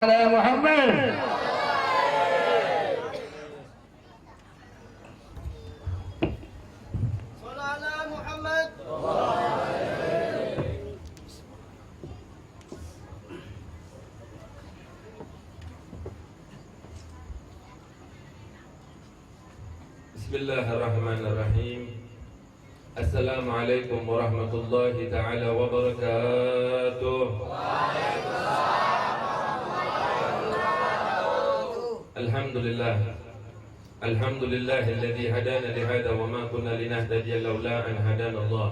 على محمد. صل على محمد. بسم الله الرحمن الرحيم. Assalamualaikum warahmatullahi ta'ala wabarakatuh. Alhamdulillah. Alhamdulillahilladzi hadana lihada wa ma kunna linahtadiya laula an hadana Allah.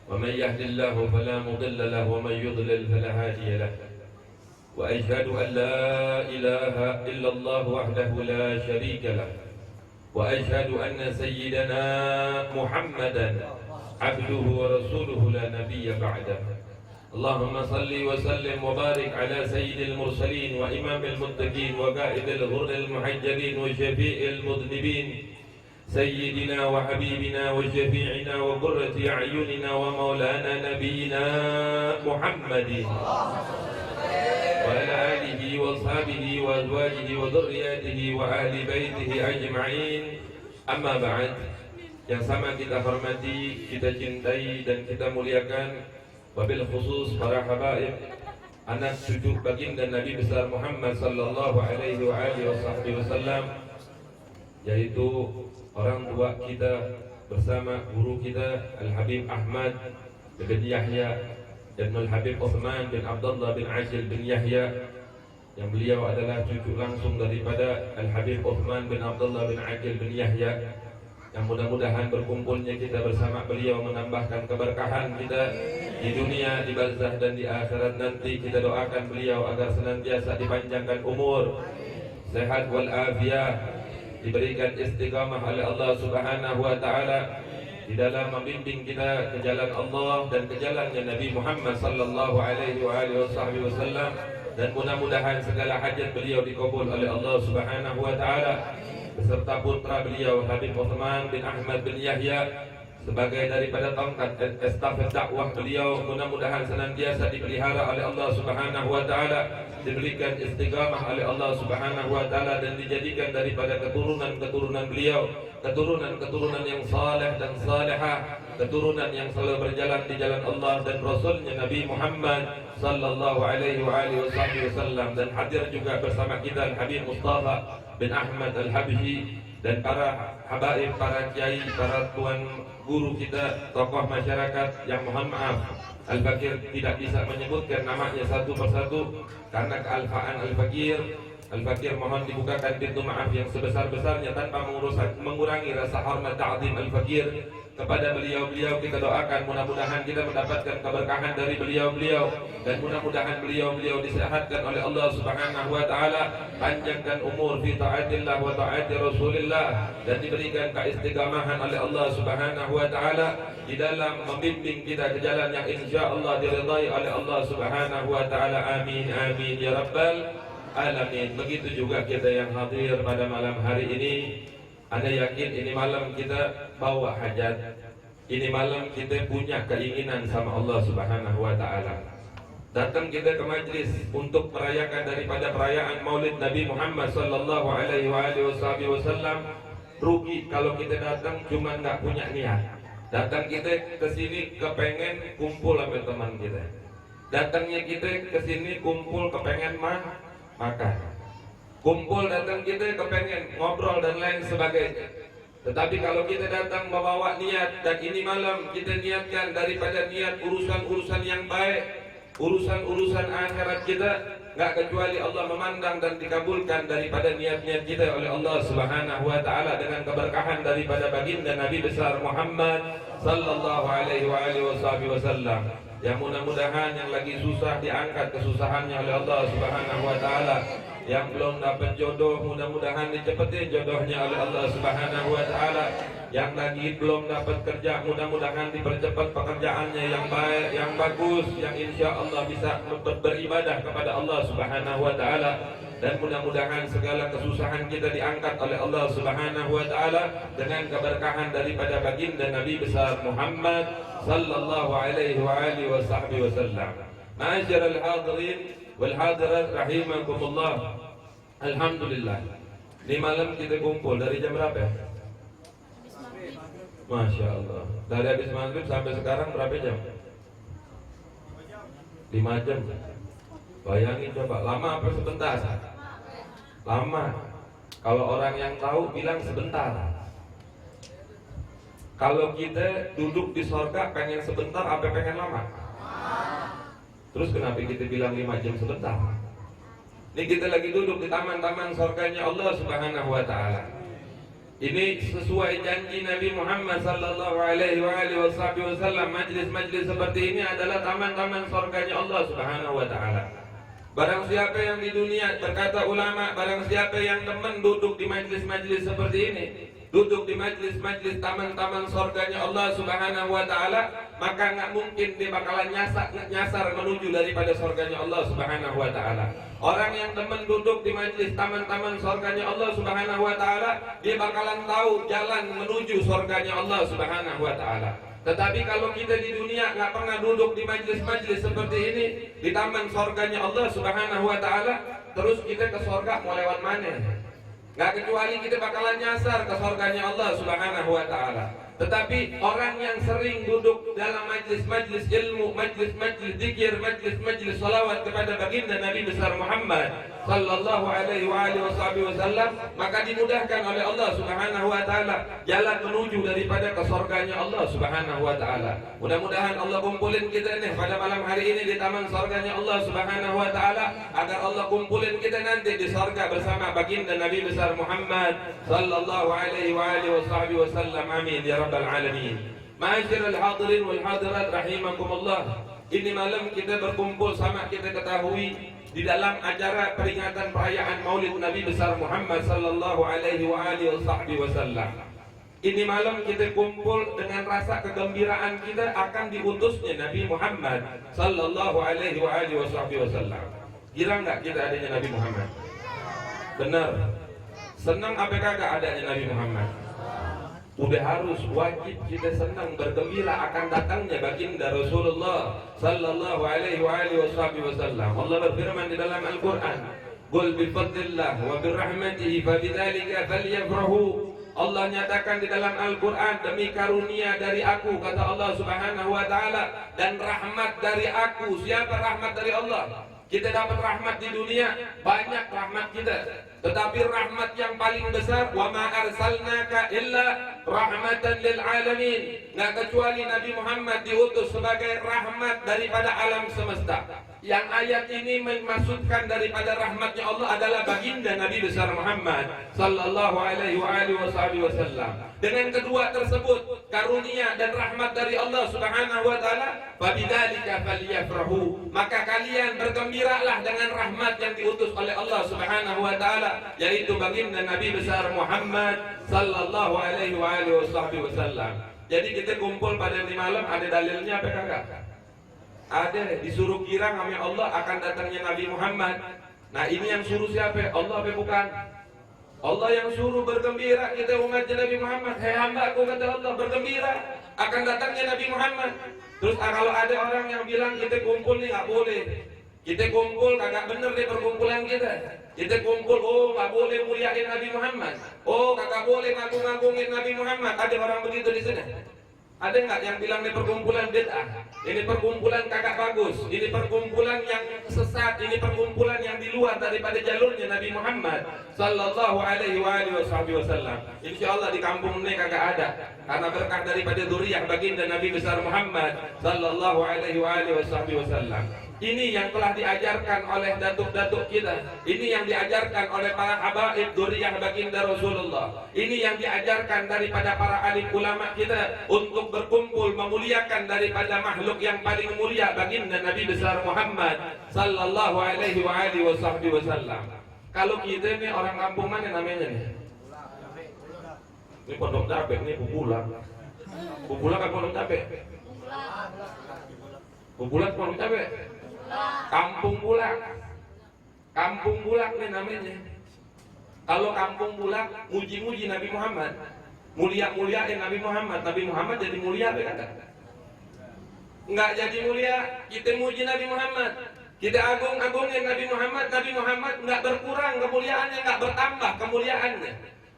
Wa man yahdihillahu fala mudilla lahu wa man yudlil fala hadiya lahu. Wa ashhadu an la ilaha illallah wahdahu la sharika lahu. وأشهد أن سيدنا محمدا عبده ورسوله لا نبي بعده. اللهم صل وسلم وبارك على سيد المرسلين وإمام المتقين وقائد الغر المحجلين وشفيع المذنبين سيدنا وحبيبنا وشفيعنا وقرة أعيننا ومولانا نبينا محمد وعلى آله وأصحابه وأزواجه وذرياته وأهل بيته أجمعين. Amma ba'd. Yang sama kita hormati, kita cintai dan kita muliakan, wabil khusus para habaib, anak cucu baginda Nabi besar Muhammad sallallahu alaihi wa alihi wasallam, yaitu orang tua kita bersama guru kita Al-Habib Ahmad bin Yahya dan Al-Habib Uthman bin Abdullah bin Ashil bin Yahya, yang beliau adalah cucu langsung daripada Al-Habib Uthman bin Abdullah bin Aqil bin Yahya, yang mudah-mudahan berkumpulnya kita bersama beliau menambahkan keberkahan kita di dunia, di barzah dan di akhirat nanti. Kita doakan beliau agar senantiasa dipanjangkan umur, sehat wal afiyah, diberikan istiqamah oleh Allah Subhanahu wa taala di dalam membimbing kita ke jalan Allah dan ke jalannya Nabi Muhammad sallallahu alaihi wasallam. Dan mudah-mudahan segala hajat beliau dikabul oleh Allah Subhanahu wa taala beserta putra beliau Habib Uthman bin Ahmad bin Yahya sebagai daripada tongkat dan estafet dakwah beliau. Mudah-mudahan senantiasa dipelihara oleh Allah Subhanahu wa taala, diberikan istiqamah oleh Allah Subhanahu wa taala, dan dijadikan daripada keturunan-keturunan beliau, keturunan-keturunan yang saleh dan salihah, keturunan yang selalu berjalan di jalan Allah dan Rasulnya Nabi Muhammad sallallahu alaihi wa alihi wasallam. Dan hadir juga bersama kita Al-Habib Mustafa bin Ahmad Al-Habshi dan para habaib, para kiai, para tuan guru kita, tokoh masyarakat yang mohon maaf Al-Fakir tidak bisa menyebutkan namanya satu persatu karena kealfaan Al-Fakir. Al-Fakir mohon dibukakan pintu maaf yang sebesar-besarnya tanpa mengurangi rasa hormat ta'zim Al-Fakir kepada beliau-beliau. Kita doakan mudah-mudahan kita mendapatkan keberkahan dari beliau-beliau, dan mudah-mudahan beliau-beliau disehatkan oleh Allah Subhanahu wa taala, panjangkan umur fi taatillah wa taati Rasulillah, dan diberikan keistiqamahan oleh Allah Subhanahu wa taala di dalam membimbing kita ke jalan yang insyaallah diridai oleh Allah Subhanahu wa taala. Amin amin ya rabbal alamin. Begitu juga kita yang hadir pada malam hari ini. Anda yakin ini malam kita bawa hajat, ini malam kita punya keinginan sama Allah Subhanahu wa taala. Datang kita ke majlis untuk merayakan daripada perayaan Maulid Nabi Muhammad sallallahu alaihi wasallam. Rugi kalau kita datang cuma nggak punya niat. Datang kita ke sini kepengen kumpul sama teman kita. Datangnya kita ke sini kumpul kepengen makan. Kumpul datang kita kepengen ngobrol dan lain sebagainya. Tetapi kalau kita datang membawa niat, dan ini malam kita niatkan daripada niat urusan-urusan yang baik, urusan-urusan akhirat kita, nggak kecuali Allah memandang dan dikabulkan daripada niat-niat kita oleh Allah Subhanahu wa taala dengan keberkahan daripada baginda Nabi besar Muhammad sallallahu alaihi wasallam. Yang mudah-mudahan yang lagi susah diangkat kesusahannya oleh Allah Subhanahu wa taala. Yang belum dapat jodoh, mudah-mudahan dicepetin jodohnya oleh Allah Subhanahu wa taala. Yang lagi belum dapat kerja, mudah-mudahan dipercepat pekerjaannya yang baik, yang bagus, yang insya Allah bisa beribadah kepada Allah Subhanahu wa taala. Dan mudah-mudahan segala kesusahan kita diangkat oleh Allah Subhanahu wa taala dengan keberkahan daripada baginda Nabi besar Muhammad sallallahu alaihi wa alihi wasallam. Ma'asyiral hadirin, wal hadirat rahimakumullah. Alhamdulillah. Di malam kita kumpul dari jam berapa ya? Masya Allah. Dari habis maghrib sampai sekarang berapa jam? 5 jam. Bayangin coba, lama apa sebentar? Lama. Kalau orang yang tahu bilang sebentar. Kalau kita duduk di sorga pengen sebentar apa pengen lama? Terus kenapa kita bilang 5 jam sebentar? Ini kita lagi duduk di taman-taman sorganya Allah Subhanahu wa Ta'ala. Ini sesuai janji Nabi Muhammad sallallahu alaihi wasallam. Majlis-majlis seperti ini adalah taman-taman sorganya Allah Subhanahu wa Ta'ala. Barang siapa yang di dunia, berkata ulama, barang siapa yang demen duduk di majlis-majlis seperti ini, duduk di majlis-majlis taman-taman sorganya Allah Subhanahu wa Ta'ala, maka nggak mungkin dia bakalan nyasar menuju daripada sorganya Allah Subhanahu wa Ta'ala. Orang yang demen duduk di majlis taman-taman sorganya Allah Subhanahu wa Ta'ala, dia bakalan tahu jalan menuju sorganya Allah Subhanahu wa Ta'ala. Tetapi kalau kita di dunia nggak pernah duduk di majlis-majlis seperti ini, di taman sorganya Allah Subhanahu wa Ta'ala, terus kita ke sorga mau lewat mana? Nggak kecuali kita bakalan nyasar ke sorganya Allah Subhanahu wa Ta'ala. Tetapi orang yang sering duduk dalam majlis-majlis ilmu, majlis-majlis zikir, majlis-majlis salawat kepada baginda Nabi besar Muhammad sallallahu alaihi wasallam, maka dimudahkan oleh Allah Subhanahu wa Ta'ala jalan menuju daripada ke surganya Allah Subhanahu wa Ta'ala. Mudah-mudahan Allah kumpulin kita nih pada malam hari ini di taman surganya Allah Subhanahu wa Ta'ala, agar Allah kumpulin kita nanti di surga bersama baginda Nabi besar Muhammad sallallahu alaihi wasallam. Amin ya rabbal alamin. Ma'asyiral hadirin wal hadirat rahimakumullah. Ini malam kita berkumpul sama kita ketahui di dalam acara peringatan perayaan Maulid Nabi besar Muhammad sallallahu alaihi wasallam. Ini malam kita kumpul dengan rasa kegembiraan kita akan diutusnya Nabi Muhammad sallallahu alaihi wasallam. Gila nggak kita adanya Nabi Muhammad? Benar. Senang apa kagak adanya Nabi Muhammad? Udah harus wajib kita senang bergembira akan datangnya baginda Rasulullah sallallahu alaihi wasallam. Allah berfirman di dalam Al-Qur'an, "Qul bi fadlillah wa bi rahmatihi fa bidzalika falyafrahu." Allah nyatakan di dalam Al-Qur'an, demi karunia dari aku, kata Allah Subhanahu wa Ta'ala, dan rahmat dari aku. Siapa rahmat dari Allah? Kita dapat rahmat di dunia, banyak rahmat kita. Tetapi rahmat yang paling besar, wa ma arsalnaka illa rahmatan lil alamin. Nggak kecuali Nabi Muhammad diutus sebagai rahmat daripada alam semesta. Yang ayat ini maksudkan daripada rahmatnya Allah adalah baginda Nabi besar Muhammad sallallahu alaihi wasallam. Dengan kedua tersebut, karunia dan rahmat dari Allah Subhanahu wa Ta'ala, fabidzalika falyafrahu, maka kalian bergembiralah dengan rahmat yang diutus oleh Allah Subhanahu wa Ta'ala, yaitu baginda Nabi besar Muhammad sallallahu alaihi wasallam. Jadi kita kumpul pada ini malam, ada dalilnya apa kagak? Ada, disuruh girang sama Allah akan datangnya Nabi Muhammad. Nah, ini yang suruh siapa? Allah apa bukan? Allah yang suruh bergembira kita umat Nabi Muhammad. Hai hambaku, kata Allah, bergembira akan datangnya Nabi Muhammad. Terus kalau ada orang yang bilang kita kumpul nih nggak boleh, kita kumpul kagak bener deh perkumpulan kita. Kita kumpul, oh nggak boleh muliain Nabi Muhammad, oh kagak boleh ngagung-ngagungin Nabi Muhammad. Ada orang begitu di sini? Ada nggak yang bilang ini perkumpulan bid'ah, ini perkumpulan kagak bagus, ini perkumpulan yang sesat, ini perkumpulan yang di luar daripada jalurnya Nabi Muhammad sallallahu alaihi wasallam? Insya Allah di kampung ini kagak ada, karena berkah daripada dzurriyyah baginda Nabi besar Muhammad sallallahu alaihi wasallam. Ini yang telah diajarkan oleh datuk-datuk kita. Ini yang diajarkan oleh para habaib dzurriyyah baginda Rasulullah. Ini yang diajarkan daripada para alim ulama kita untuk berkumpul memuliakan daripada makhluk yang paling mulia baginda Nabi besar Muhammad sallallahu alaihi wasallam. Kalau kita ini orang kampung mana namanya nih? Ini Pondok Cabe, ini Bubulak. Bubulak kan Pondok Cabe? Bubulak Pondok Cabe? Kampung Bulak. Kampung Bulak nih namanya. Kalau Kampung Bulak muji-muji Nabi Muhammad, mulia-muliain Nabi Muhammad. Nabi Muhammad jadi mulia apa kata? Enggak jadi mulia, kita muji Nabi Muhammad. Kita agung-agungin Nabi Muhammad nggak berkurang kemuliaannya, nggak bertambah kemuliaannya.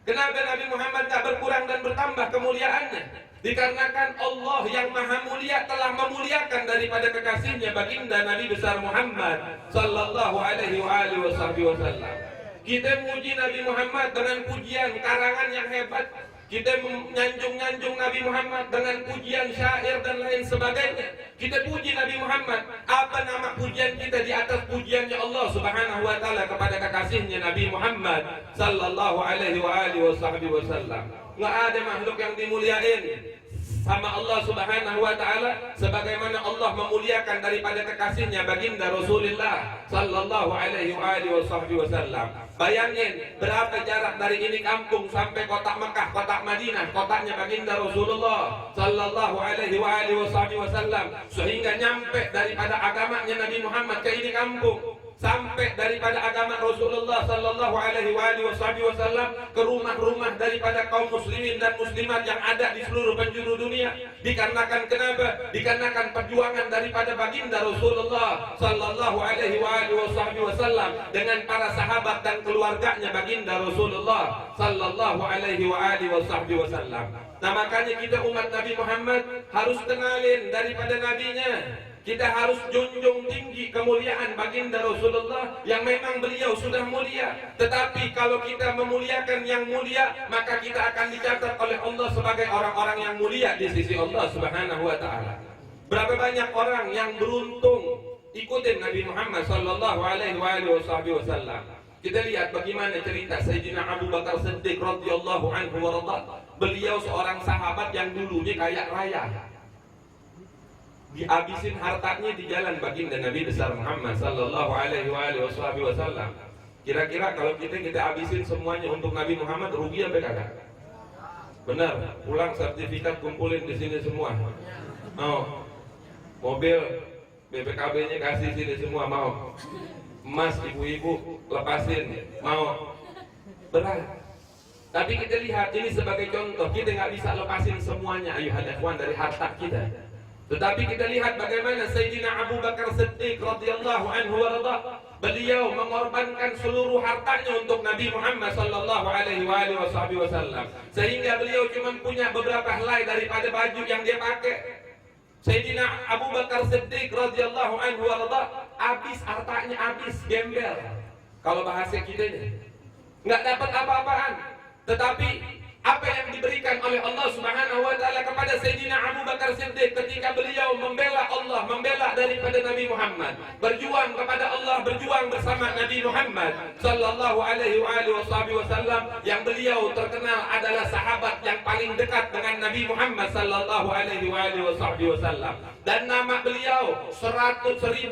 Kenapa Nabi Muhammad nggak berkurang dan bertambah kemuliaannya? Dikarenakan Allah yang maha mulia telah memuliakan daripada kekasihnya baginda Nabi besar Muhammad sallallahu alaihi wasallam. Kita memuji Nabi Muhammad dengan pujian karangan yang hebat. Kita menyanjung-nyanjung Nabi Muhammad dengan pujian syair dan lain sebagainya. Kita puji Nabi Muhammad. Apa nama pujian kita di atas pujiannya Allah Subhanahu wa taala kepada kekasihnya Nabi Muhammad sallallahu alaihi wasallam. Enggak ada makhluk yang dimuliain sama Allah Subhanahu wa taala sebagaimana Allah memuliakan daripada kekasihnya baginda Rasulullah sallallahu alaihi wasallam. Bayangin berapa jarak dari ini kampung sampai kota Mekah, kota Madinah, kotanya baginda Rasulullah sallallahu alaihi wasallam, sehingga nyampe daripada agamanya Nabi Muhammad ke ini kampung, sampai daripada agama Rasulullah sallallahu alaihi wasallam ke rumah-rumah daripada kaum muslimin dan muslimat yang ada di seluruh penjuru dunia. Dikarenakan kenapa? Dikarenakan perjuangan daripada baginda Rasulullah sallallahu alaihi wasallam dengan para sahabat dan keluarganya baginda Rasulullah sallallahu alaihi wasallam. Nah, makanya kita umat Nabi Muhammad harus kenalin daripada nabinya. Kita harus junjung tinggi kemuliaan baginda Rasulullah yang memang beliau sudah mulia. Tetapi kalau kita memuliakan yang mulia, maka kita akan dicatat oleh Allah sebagai orang-orang yang mulia di sisi Allah Subhanahu wa taala. Berapa banyak orang yang beruntung ikutin Nabi Muhammad sallallahu alaihi wasallam. Kita lihat bagaimana cerita Sayyidina Abu Bakar Siddiq radhiyallahu anhu wa radha. Beliau seorang sahabat yang dulunya kaya raya. Dihabisin hartanya di jalan baginda Nabi besar Muhammad sallallahu alaihi wasallam. Kira-kira kalau kita habisin semuanya untuk Nabi Muhammad, rugi apa kagak? Benar, pulang sertifikat kumpulin di sini semua. Mau mobil BPKB-nya kasih sini semua, mau emas ibu-ibu lepasin, mau berat. Tapi kita lihat ini sebagai contoh, kita nggak bisa lepasin semuanya ayuhal ikhwan dari harta kita. Tetapi kita lihat bagaimana Sayyidina Abu Bakar Siddiq radhiyallahu anhu wa radha, beliau mengorbankan seluruh hartanya untuk Nabi Muhammad sallallahu alaihi wasallam, sehingga beliau cuma punya beberapa helai daripada baju yang dia pakai. Sayyidina Abu Bakar Siddiq radhiyallahu anhu wa radha, habis hartanya, habis gembel. Kalau bahasa kita ini nggak dapat apa-apaan. Tetapi apa yang diberikan oleh Allah Subhanahu wa taala kepada Sayyidina Abu Bakar Siddiq ketika beliau membela Allah, membela daripada Nabi Muhammad, berjuang kepada Allah, berjuang bersama Nabi Muhammad sallallahu alaihi wasallam, yang beliau terkenal adalah sahabat yang paling dekat dengan Nabi Muhammad sallallahu alaihi wasallam. Dan nama beliau 1.500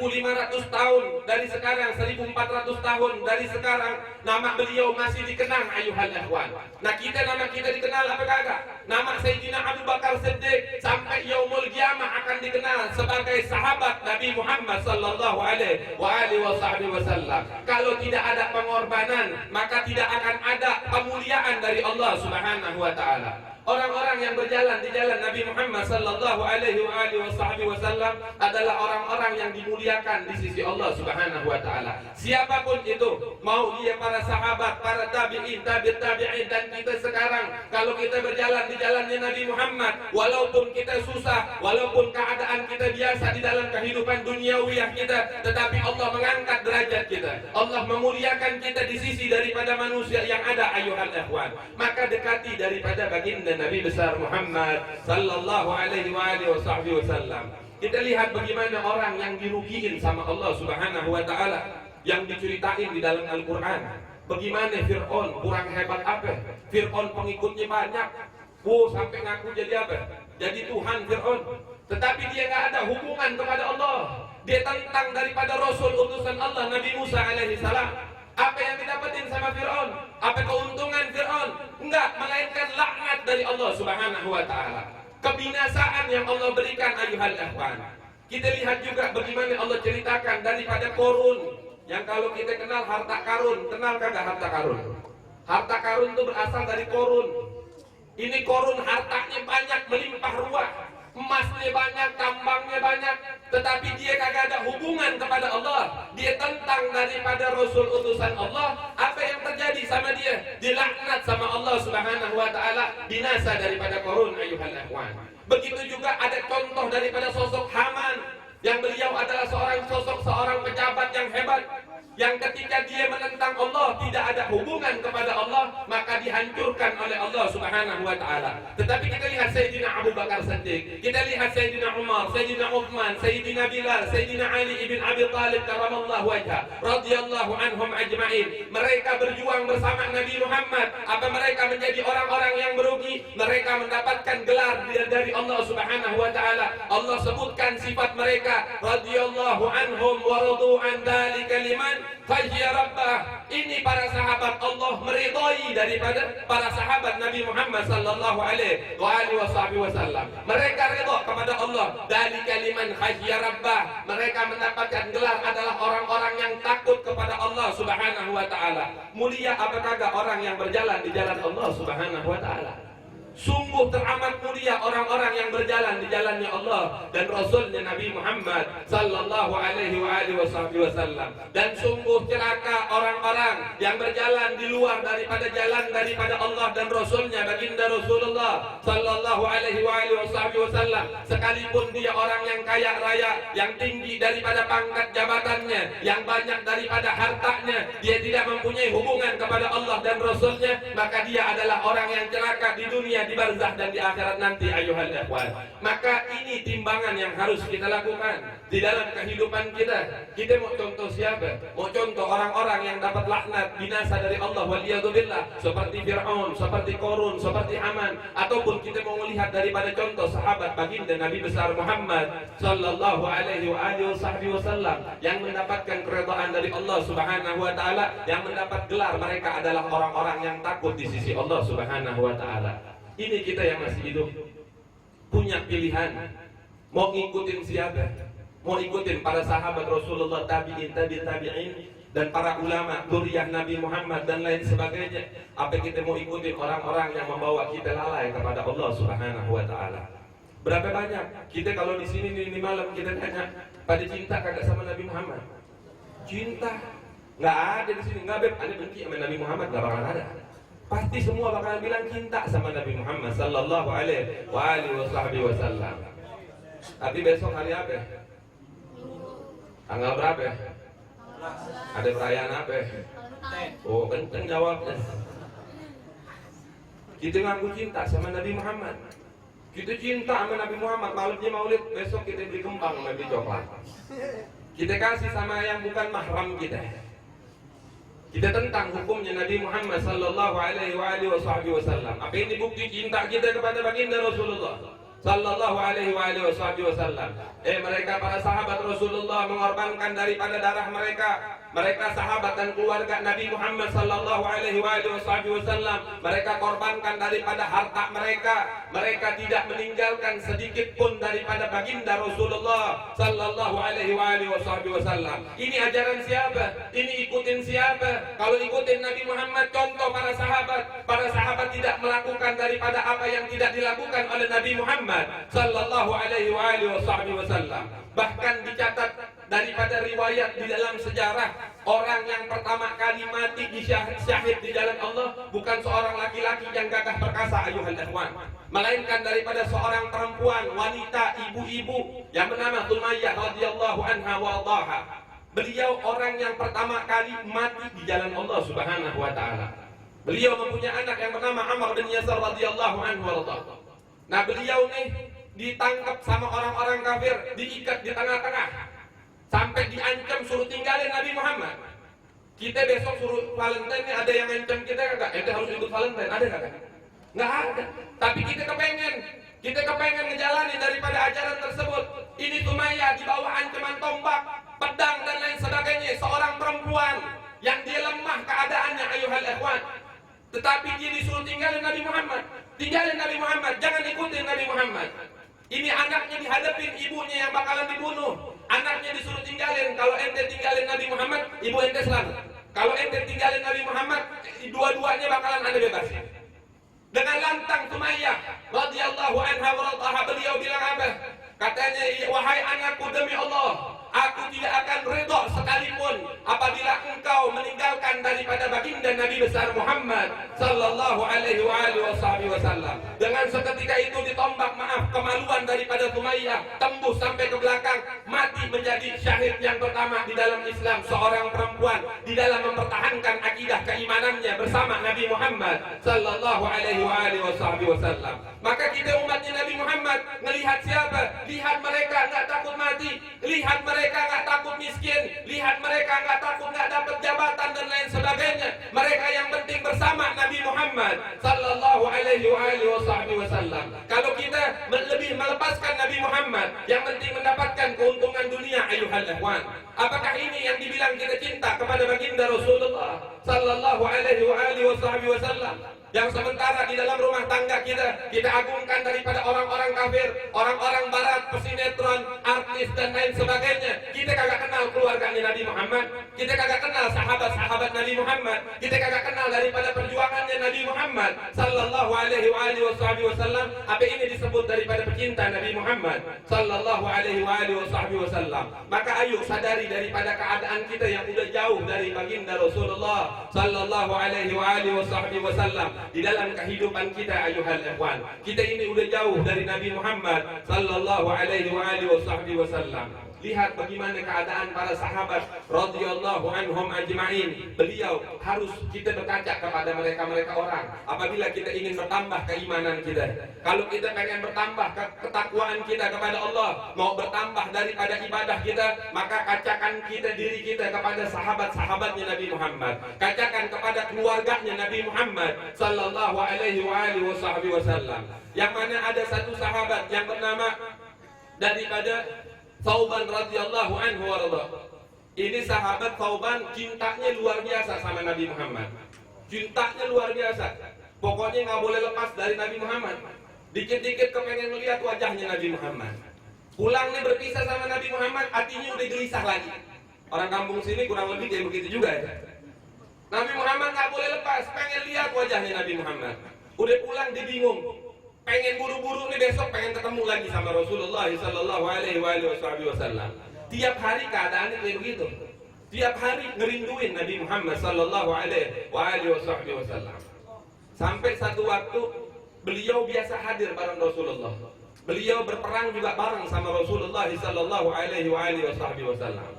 tahun dari sekarang, 1.400 tahun dari sekarang, nama beliau masih dikenang ayuhal ikhwan. Nah, nama kita dikenal apa kagak? Nama Sayyidina Abu Bakar Siddiq sampai yaumul qiyamah akan dikenal sebagai sahabat Nabi Muhammad sallallahu alaihi wasallam. Kalau tidak ada pengorbanan, maka tidak akan ada kemuliaan dari Allah Subhanahu wa taala. Orang-orang yang berjalan di jalan Nabi Muhammad sallallahu alaihi wasallam adalah orang-orang yang dimuliakan di sisi Allah Subhanahu wa taala. Siapapun itu, mau dia para sahabat, para tabi'in, tabi'in, dan kita sekarang, kalau kita berjalan di jalannya Nabi Muhammad, walaupun kita susah, walaupun keadaan kita biasa di dalam kehidupan duniawiyah kita, tetapi Allah mengangkat derajat kita. Allah memuliakan kita di sisi daripada manusia yang ada ayuhal ikhwan. Maka dekati daripada baginda Nabi besar Muhammad sallallahu alaihi wasallam. Kita lihat bagaimana orang yang dirugiin sama Allah Subhanahu wa taala yang diceritain di dalam Al-Qur'an. Bagaimana Fir'aun, kurang hebat apa? Fir'aun pengikutnya banyak. Sampai ngaku jadi apa? Jadi Tuhan Fir'aun. Tetapi dia nggak ada hubungan kepada Allah. Dia tentang daripada Rasul utusan Allah Nabi Musa alaihi salam. Apa yang didapetin sama Fir'aun? Apa keuntungan Fir'aun? Enggak, melainkan laknat dari Allah Subhanahu wa taala. Kebinasaan yang Allah berikan ayuhal ikhwan. Kita lihat juga bagaimana Allah ceritakan daripada Korun, yang kalau kita kenal harta karun. Kenal kagak harta karun? Harta karun itu berasal dari Korun. Ini Korun hartanya banyak, melimpah ruah. emasnya banyak, tambangnya banyak, tetapi dia kagak ada hubungan kepada Allah, dia tentang daripada Rasul utusan Allah, apa yang terjadi sama dia? Dilaknat sama Allah Subhanahu wa taala, binasa daripada Qarun ayuhal ikhwan. Begitu juga ada contoh daripada sosok Haman, yang beliau adalah seorang pejabat yang hebat, yang ketika dia menentang Allah, tidak ada hubungan kepada Allah, maka dihancurkan oleh Allah Subhanahu wa taala. Tetapi kita lihat Sayyidina Abu Bakar Siddiq, kita lihat Sayyidina Umar, Sayyidina Uthman, Sayyidina Bilal, Sayyidina Ali ibn Abi Thalib karamallahu wajhah, radhiyallahu anhum ajma'in. Mereka berjuang bersama Nabi Muhammad. Apa mereka menjadi orang-orang yang merugi? Mereka mendapatkan gelar dari Allah Subhanahu wa taala. Allah sebutkan sifat mereka, radhiyallahu anhum wa radu an dzalika liman khasyiya rabbah. Ini para sahabat Allah meridhai daripada para sahabat Nabi Muhammad sallallahu alaihi wasallam. Mereka ridha kepada Allah. Dzalika liman khasyiya rabbah. Mereka mendapatkan gelar adalah orang-orang yang takut kepada Allah Subhanahu wa taala. Mulia apakah orang yang berjalan di jalan Allah Subhanahu wa taala? Sungguh teramat mulia orang-orang yang berjalan di jalannya Allah dan Rasulnya Nabi Muhammad sallallahu alaihi wasallam. Dan sungguh celaka orang-orang yang berjalan di luar daripada jalan daripada Allah dan Rasulnya baginda Rasulullah sallallahu alaihi wasallam. Sekalipun dia orang yang kaya raya, yang tinggi daripada pangkat jabatannya, yang banyak daripada hartanya, dia tidak mempunyai hubungan kepada Allah dan Rasulnya, maka dia adalah orang yang celaka di dunia, di barzah dan di akhirat nanti ayuhal ikhwan. Maka ini timbangan yang harus kita lakukan di dalam kehidupan kita. Kita mau contoh siapa? Mau contoh orang-orang yang dapat laknat binasa dari Allah waliyadzubillah, seperti Fir'aun, seperti Qarun, seperti Haman, ataupun kita mau melihat daripada contoh sahabat baginda Nabi besar Muhammad sallallahu alaihi wasallam yang mendapatkan keridhaan dari Allah Subhanahu wa taala, yang mendapat gelar mereka adalah orang-orang yang takut di sisi Allah Subhanahu wa taala. Ini kita yang masih hidup punya pilihan, mau ngikutin siapa? Mau ikutin para sahabat Rasulullah, tabi'in, tabi'in, dan para ulama, dzurriyyah Nabi Muhammad dan lain sebagainya. Apa kita mau ikutin orang-orang yang membawa kita lalai kepada Allah Subhanahu wa taala? Berapa banyak kita kalau di sini di malam kita tanya, pada cinta kagak sama Nabi Muhammad? Cinta nggak ada di sini. Nggak, beb, anda benci sama Nabi Muhammad, nggak bakal ada. Pasti semua bakalan bilang cinta sama Nabi Muhammad sallallahu alaihi wasallam. Tapi besok hari apa? Tanggal berapa? Ada perayaan apa? Oh, kenceng jawabnya. Kita ngaku cinta sama Nabi Muhammad. Kita cinta sama Nabi Muhammad, malamnya maulid, besok kita beli kembang, beli coklat. Kita kasih sama yang bukan mahram kita. Kita tentang hukumnya Nabi Muhammad sallallahu alaihi wasallam. Apa ini bukti cinta kita kepada baginda Rasulullah sallallahu alaihi wasallam? Mereka para sahabat Rasulullah mengorbankan daripada darah mereka. Mereka sahabat dan keluarga Nabi Muhammad sallallahu alaihi wasallam. Mereka korbankan daripada harta mereka. Mereka tidak meninggalkan sedikit pun daripada baginda Rasulullah sallallahu alaihi wasallam. Ini ajaran siapa? Ini ikutin siapa? Kalau ikutin Nabi Muhammad, contoh para sahabat. Para sahabat tidak melakukan daripada apa yang tidak dilakukan oleh Nabi Muhammad sallallahu alaihi wasallam. Bahkan dicatat daripada riwayat di dalam sejarah, orang yang pertama kali mati syahid di jalan Allah bukan seorang laki-laki yang gagah perkasa ayuhal ikhwan, melainkan daripada seorang perempuan, wanita, ibu-ibu yang bernama Sumayyah radhiyallahu anha wa ardhaha. Beliau orang yang pertama kali mati di jalan Allah Subhanahu wa taala. Beliau mempunyai anak yang bernama Amr bin Yasar radhiyallahu anhu wa ardhaha. Nah, beliau nih ditangkap sama orang-orang kafir, diikat di tengah-tengah, sampai diancam suruh tinggalin Nabi Muhammad. Kita besok suruh Valentine, ada yang ngancam kita kagak? Ente harus ikut Valentine, ada kagak? Nggak ada. Tapi kita kepengen ngejalanin daripada ajaran tersebut. Ini Sumayyah di bawah ancaman tombak, pedang dan lain sebagainya. Seorang perempuan yang dia lemah keadaannya ayuhal ikhwan, tetapi dia disuruh tinggalin Nabi Muhammad. Tinggalin Nabi Muhammad, jangan ikutin Nabi Muhammad. Ini anaknya dihadapin ibunya yang bakalan dibunuh. Anaknya disuruh tinggalin. Kalau ente tinggalin Nabi Muhammad, ibu ente selamat. Kalau ente tinggalin Nabi Muhammad, dua-duanya bakalan anda bebas. dengan lantang Sumayyah radhiyallahu anha wa radhaha. Beliau bilang apa? Katanya, wahai anakku, demi Allah, aku tidak akan ridha sekalipun apabila engkau meninggalkan daripada baginda Nabi besar Muhammad sallallahu alaihi wasallam. Dengan seketika itu ditombak, maaf, kemaluan daripada Sumayyah tembus sampai ke belakang, mati menjadi syahid yang pertama di dalam Islam, seorang perempuan di dalam mempertahankan akidah keimanannya bersama Nabi Muhammad sallallahu alaihi wasallam. Maka kita umatnya Nabi Muhammad melihat siapa? Lihat mereka nggak takut mati, lihat mereka nggak takut miskin, lihat mereka nggak takut nggak dapat jabatan dan lain sebagainya. Mereka yang penting bersama Nabi Muhammad sallallahu alaihi wasallam. Kalau kita lebih melepaskan Nabi Muhammad, yang penting mendapatkan keuntungan dunia, ayuhal ikhwan. Apakah ini yang dibilang kita cinta kepada baginda Rasulullah sallallahu alaihi wasallam? Yang sementara di dalam rumah tangga kita agungkan daripada orang-orang kafir, orang-orang barat, pesinetron, artis dan lain sebagainya. Kita kagak kenal keluarganya Nabi Muhammad, kita kagak kenal sahabat-sahabat Nabi Muhammad, kita kagak kenal daripada perjuangannya Nabi Muhammad sallallahu alaihi wasallam. Apa ini disebut daripada pecinta Nabi Muhammad sallallahu alaihi wasallam? Maka ayo sadari daripada keadaan kita yang sudah jauh dari baginda Rasulullah sallallahu alaihi wasallam. Di dalam kehidupan kita, ayuhal ikhwan, kita ini udah jauh dari Nabi Muhammad sallallahu alaihi wasallam. Lihat bagaimana keadaan para sahabat radhiyallahu anhum ajma'in. Beliau harus kita berkaca kepada mereka orang apabila kita ingin bertambah keimanan kita. Kalau kita pengen bertambah ketakwaan kita kepada Allah, mau bertambah daripada ibadah kita, maka kacakan kita diri kita kepada sahabat-sahabatnya Nabi Muhammad. Kacakan kepada keluarganya Nabi Muhammad sallallahu alaihi wasallam. Yang mana ada satu sahabat yang bernama daripada Thauban radhiyallahu anhu warḍah. Ini sahabat Thauban cintanya luar biasa sama Nabi Muhammad. Cintanya luar biasa. Pokoknya nggak boleh lepas dari Nabi Muhammad. Dikit-dikit kepengen melihat wajahnya Nabi Muhammad. Pulang nih berpisah sama Nabi Muhammad, hatinya udah gelisah lagi. Orang kampung sini kurang lebih kayak begitu juga ya. Nabi Muhammad nggak boleh lepas, pengen lihat wajahnya Nabi Muhammad. Udah pulang dia bingung. Pengen buru-buru nih besok pengen ketemu lagi sama Rasulullah sallallahu alaihi wasallam. Tiap hari keadaannya kayak begitu. Tiap hari ngerinduin Nabi Muhammad sallallahu alaihi wasallam. Sampai satu waktu beliau biasa hadir bareng Rasulullah. Beliau berperang juga bareng sama Rasulullah sallallahu alaihi wasallam.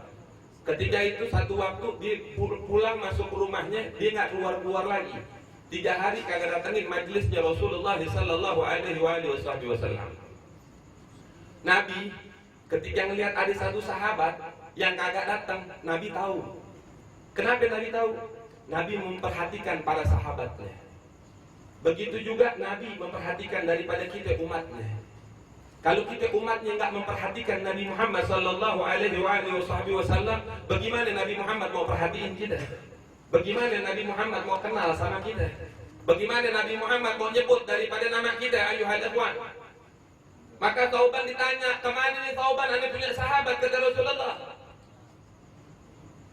Ketika itu satu waktu dia pulang masuk ke rumahnya, dia nggak keluar lagi. 3 hari kagak datengin majelisnya Rasulullah sallallahu alaihi wasallam. Nabi ketika ngelihat ada satu sahabat yang kagak datang, Nabi tahu. Kenapa Nabi tahu? Nabi memperhatikan para sahabatnya. Begitu juga Nabi memperhatikan daripada kita umatnya. Kalau kita umatnya nggak memperhatikan Nabi Muhammad sallallahu alaihi wasallam, bagaimana Nabi Muhammad mau perhatiin kita? Bagaimana Nabi Muhammad mau kenal sama kita? Bagaimana Nabi Muhammad mau nyebut daripada nama kita, ayuhal ikhwan? Maka Thauban ditanya, kemana nih Thauban? Anda punya sahabat, kata Rasulullah.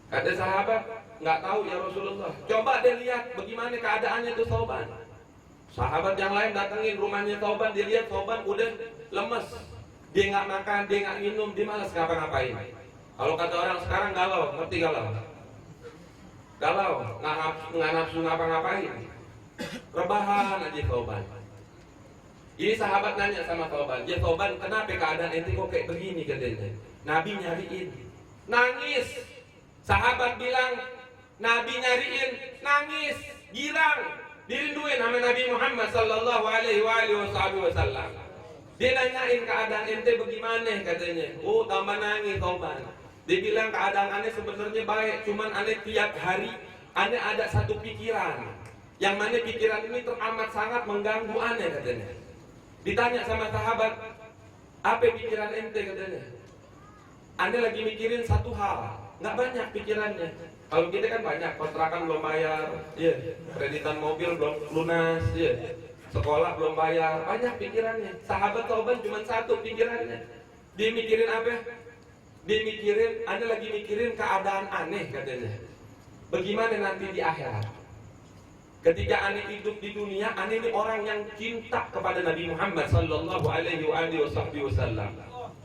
Kata sahabat, nggak tahu ya Rasulullah. Coba dia lihat bagaimana keadaannya itu Thauban. Sahabat yang lain datengin rumahnya Thauban, dia lihat Thauban udah lemes. Dia nggak makan, dia nggak minum, dia malas ngapa-ngapain. Kalau kata orang sekarang galau, ngerti galau? Galau, nggak nafsu ngapa-ngapain, rebahan aja Thauban. Ini sahabat nanya sama Thauban, ya Thauban, kenapa keadaan ente kok kayak begini katanya? Nabi nyariin, nangis. Sahabat bilang, Nabi nyariin, nangis, girang, dirinduin sama Nabi Muhammad sallallahu alaihi wasallam. Dia nanyain keadaan ente bagaimana katanya. Oh, tambah nangis Thauban. Dia bilang keadaan aneh sebenarnya baik, cuman aneh tiap hari aneh ada satu pikiran, yang mana pikiran ini teramat sangat mengganggu aneh katanya. Ditanya sama sahabat, apa pikiran ente katanya? Aneh lagi mikirin satu hal, nggak banyak pikirannya. Kalau kita kan banyak, kontrakan belum bayar, ya, kreditan mobil belum lunas, ya, sekolah belum bayar, banyak pikirannya. Sahabat Thauban cuma satu pikirannya. Dia mikirin apa? Dia mikirin, Anda lagi mikirin keadaan aneh katanya. Bagaimana nanti di akhirat? Ketika ane hidup di dunia, ane ini orang yang cinta kepada Nabi Muhammad sallallahu alaihi wasallam.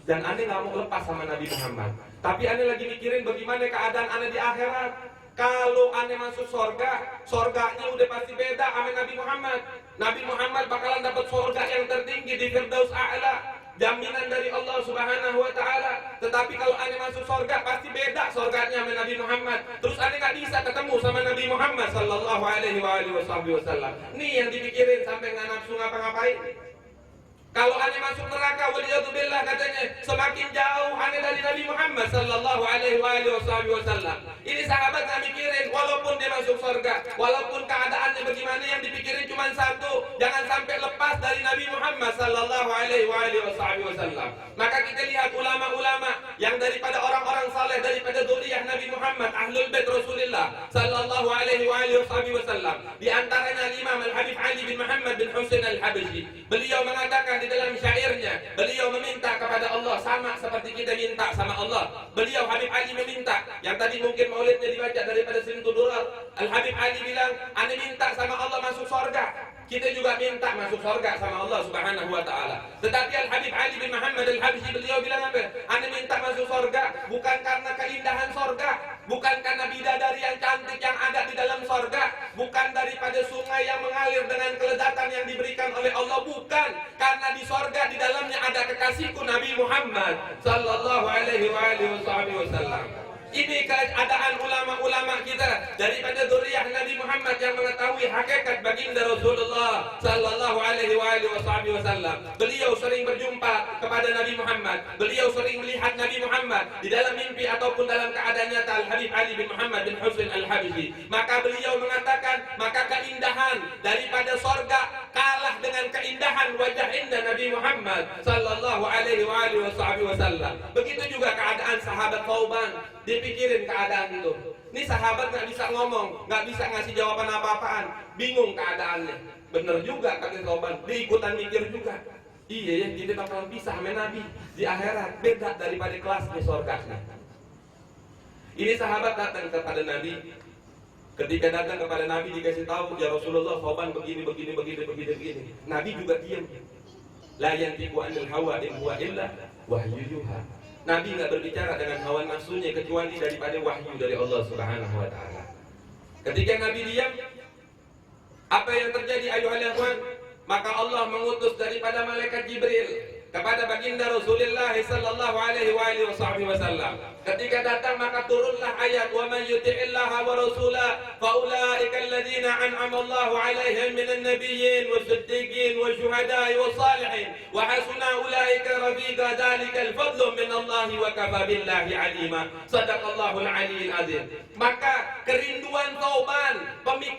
Dan ane nggak mau lepas sama Nabi Muhammad. Tapi ane lagi mikirin bagaimana keadaan ane di akhirat. Kalau ane masuk sorga, sorganya udah pasti beda sama Nabi Muhammad. Nabi Muhammad bakalan dapat sorga yang tertinggi di Firdaus A'la. Jaminan dari Allah Subhanahu wa Ta'ala. Tetapi kalau ane masuk sorga, pasti beda sorganya sama Nabi Muhammad. Terus ane nggak bisa ketemu sama Nabi Muhammad sallallahu alaihi wasallam. Nih yang dipikirin sampai nggak nafsu ngapa-ngapain. Kalau ane masuk neraka, waliyadzubillah katanya, semakin jauh ane dari Nabi Muhammad sallallahu alaihi wasallam. Ini sahabat nggak mikirin, walaupun dia masuk surga, walaupun keadaannya bagaimana, yang dipikirin cuma satu, jangan sampai lepas dari Nabi Muhammad sallallahu alaihi wasallam. Maka kita lihat ulama-ulama yang daripada orang-orang saleh, daripada dzurriyyah Nabi Muhammad, ahlul bait Rasulullah sallallahu alaihi wasallam. Di antaranya Imam Al-Habib Ali bin Muhammad bin Husain Al-Habsyi. Beliau mengatakan di dalam syairnya, beliau meminta kepada Allah sama seperti kita minta sama Allah. Beliau Habib Ali meminta, yang tadi mungkin maulidnya dibaca daripada Simtud Durar. Al-Habib Ali bilang, ane minta sama Allah masuk surga. Kita juga minta masuk surga sama Allah Subhanahu wa Ta'ala. Tetapi Al-Habib Ali bin Muhammad Al-Habsyi beliau bilang apa? Ane minta masuk surga bukan karena keindahan surga, bukan karena bidadari yang cantik yang ada di dalam surga, bukan daripada sungai yang mengalir dengan kelezatan yang diberikan oleh Allah, bukan. Karena di surga di dalamnya ada kekasihku Nabi Muhammad sallallahu alaihi wasallam. Ini keadaan ulama-ulama kita daripada dzurriyyah Nabi Muhammad yang mengetahui hakikat baginda Rasulullah sallallahu alaihi wasallam. Beliau sering berjumpa kepada Nabi Muhammad. Beliau sering melihat Nabi Muhammad di dalam mimpi ataupun dalam keadaan nyata. Al-Habib Ali bin Muhammad bin Husain Al-Habsyi. Maka beliau mengatakan, maka keindahan daripada sorga kalah dengan keindahan wajah indah Nabi Muhammad sallallahu alaihi wasallam. Begitu juga keadaan sahabat Thauban. Dipikirin keadaan itu. Ini sahabat nggak bisa ngomong, nggak bisa ngasih jawaban apa-apaan, bingung keadaannya. Bener juga kata Thauban, dia ikutan mikir juga. Iya ya, kita bakalan pisah sama Nabi di akhirat, beda daripada kelasnya surganya. Ini sahabat datang kepada Nabi. Ketika datang kepada Nabi dikasih tahu, ya Rasulullah, Thauban begini. Nabi juga diam. La yantiqu anil hawa in huwa illa wahyu yuha. Nabi nggak berbicara dengan hawa nafsunya kecuali daripada wahyu dari Allah Subhanahu wa Ta'ala. Ketika Nabi diam, apa yang terjadi ayuhal ikhwan? Maka Allah mengutus daripada malaikat Jibril kepada baginda Rasulullah sallallahu alaihi wasallam. Ketika datang maka turunlah ayat, wa man yuti'illaha wa rasulahu fa ulaika alladziina an'ama Allahu 'alaihim minan nabiyyin was-siddiqin wasyuhada'i was-salihin wa hasuna ulaika rafiqa, dzalikal fadlu min Allah wa kafa billahi 'alima. Shadaqallahul 'aliyyil 'adzim. Maka kerinduan Thauban, pemikiran